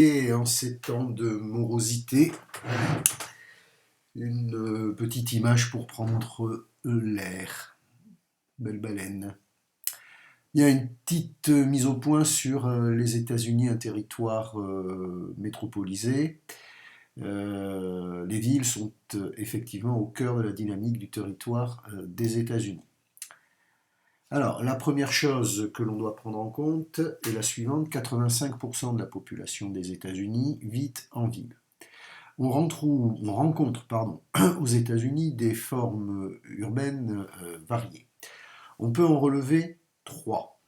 Et en ces temps de morosité, une petite image pour prendre l'air. Belle baleine. Il y a une petite mise au point sur les États-Unis, un territoire métropolisé. Les villes sont effectivement au cœur de la dynamique du territoire des États-Unis. Alors, la première chose que l'on doit prendre en compte est la suivante: 85% de la population des États-Unis vit en ville. On rencontre aux États-Unis des formes urbaines variées. On peut en relever trois.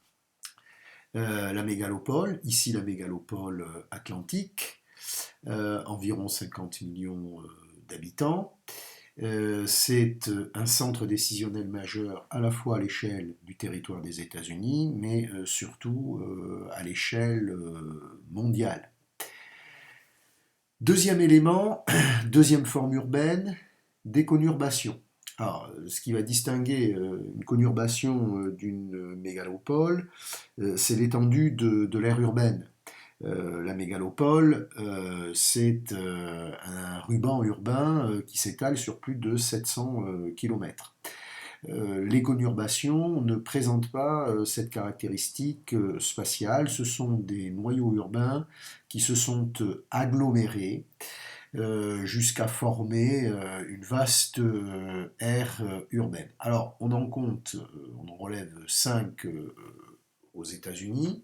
La mégalopole, ici la mégalopole atlantique, environ 50 millions d'habitants. C'est un centre décisionnel majeur à la fois à l'échelle du territoire des États-Unis, mais surtout à l'échelle mondiale. Deuxième élément, deuxième forme urbaine, des conurbations. Alors, ce qui va distinguer une conurbation d'une mégalopole, c'est l'étendue de l'aire urbaine. La mégalopole, c'est un ruban urbain qui s'étale sur plus de 700 km. Les conurbations ne présentent pas cette caractéristique spatiale, ce sont des noyaux urbains qui se sont agglomérés jusqu'à former une vaste aire urbaine. Alors on en compte, on en relève 5 aux États-Unis.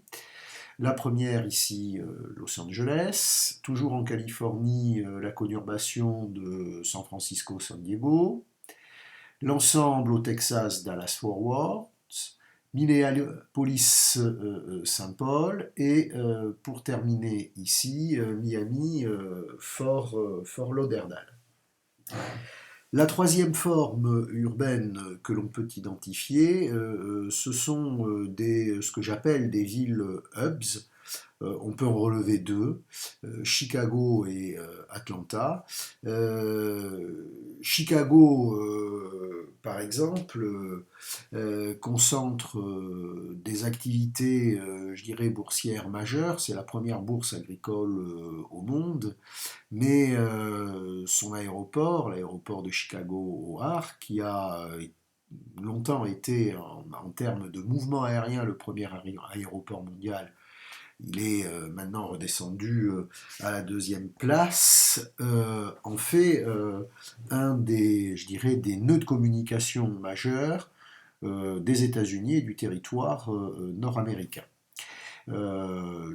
La première ici, Los Angeles, toujours en Californie, la conurbation de San Francisco-San Diego, l'ensemble au Texas, Dallas-Fort Worth, Minneapolis-Saint Paul, et pour terminer ici, Miami, Fort Lauderdale. La troisième forme urbaine que l'on peut identifier, ce sont ce que j'appelle des villes hubs. On peut en relever deux, Chicago et Atlanta. Chicago, par exemple, concentre des activités, je dirais, boursières majeures. C'est la première bourse agricole au monde, mais son aéroport, l'aéroport de Chicago-O'Hare, qui a longtemps été, en termes de mouvement aérien, le premier aéroport mondial, il est maintenant redescendu à la deuxième place, en fait un des, je dirais, des nœuds de communication majeurs des États-Unis et du territoire nord-américain.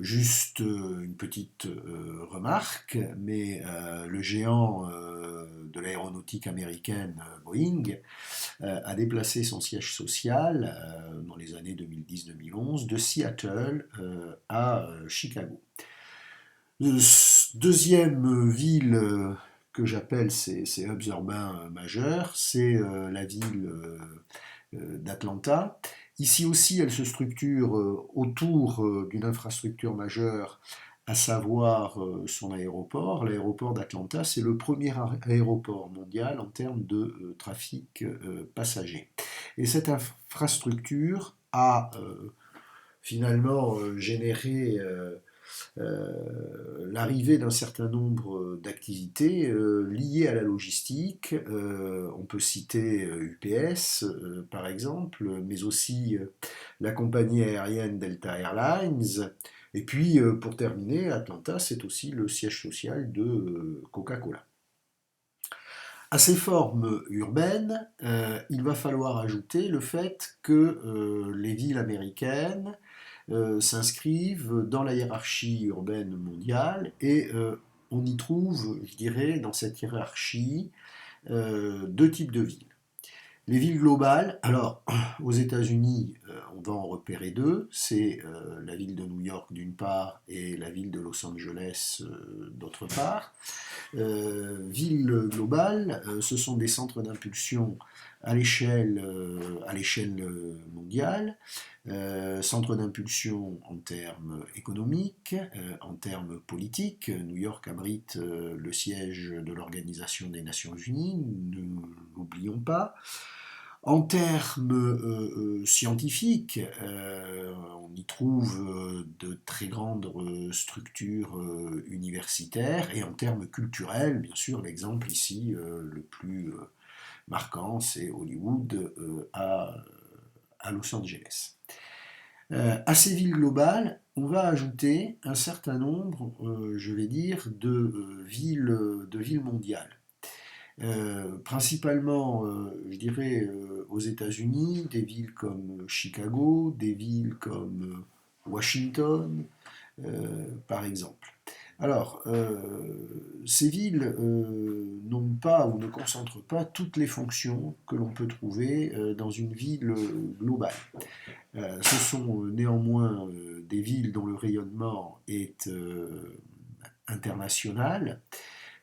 Juste une petite remarque, mais le géant de l'aéronautique américaine Boeing a déplacé son siège social dans les années 2010-2011 de Seattle à Chicago. Deuxième ville que j'appelle ces hubs urbains majeurs, c'est la ville d'Atlanta. Ici aussi, elle se structure autour d'une infrastructure majeure, à savoir son aéroport. L'aéroport d'Atlanta, c'est le premier aéroport mondial en termes de trafic passager. Et cette infrastructure a finalement généré l'arrivée d'un certain nombre d'activités liées à la logistique. On peut citer UPS par exemple, mais aussi la compagnie aérienne Delta Airlines. Et puis pour terminer, Atlanta, c'est aussi le siège social de Coca-Cola. À ces formes urbaines, il va falloir ajouter le fait que les villes américaines s'inscrivent dans la hiérarchie urbaine mondiale et on y trouve, je dirais, dans cette hiérarchie, deux types de villes. Les villes globales, alors aux États-Unis, on va en repérer deux, c'est la ville de New York d'une part et la ville de Los Angeles d'autre part. Villes globales, ce sont des centres d'impulsion à l'échelle mondiale, centre d'impulsion en termes économiques, en termes politiques. New York abrite le siège de l'Organisation des Nations Unies, ne l'oublions pas. En termes scientifiques, on y trouve de très grandes structures universitaires, et en termes culturels, bien sûr, l'exemple ici le plus marquant, c'est Hollywood à Los Angeles. À ces villes globales, on va ajouter un certain nombre, je vais dire, de villes mondiales. Principalement, je dirais, aux États-Unis, des villes comme Chicago, des villes comme Washington, par exemple. Alors, ces villes n'ont pas ou ne concentrent pas toutes les fonctions que l'on peut trouver dans une ville globale. Ce sont néanmoins des villes dont le rayonnement est international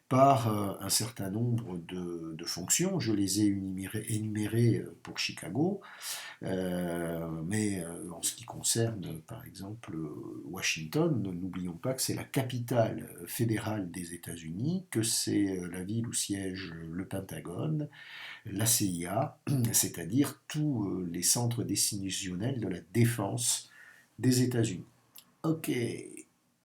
par un certain nombre de fonctions. Je les ai énumérées pour Chicago, mais en ce qui concerne par exemple Washington, n'oublions pas que c'est la capitale fédérale des États-Unis, que c'est la ville où siège le Pentagone, la CIA, c'est-à-dire tous les centres décisionnels de la défense des États-Unis. Ok,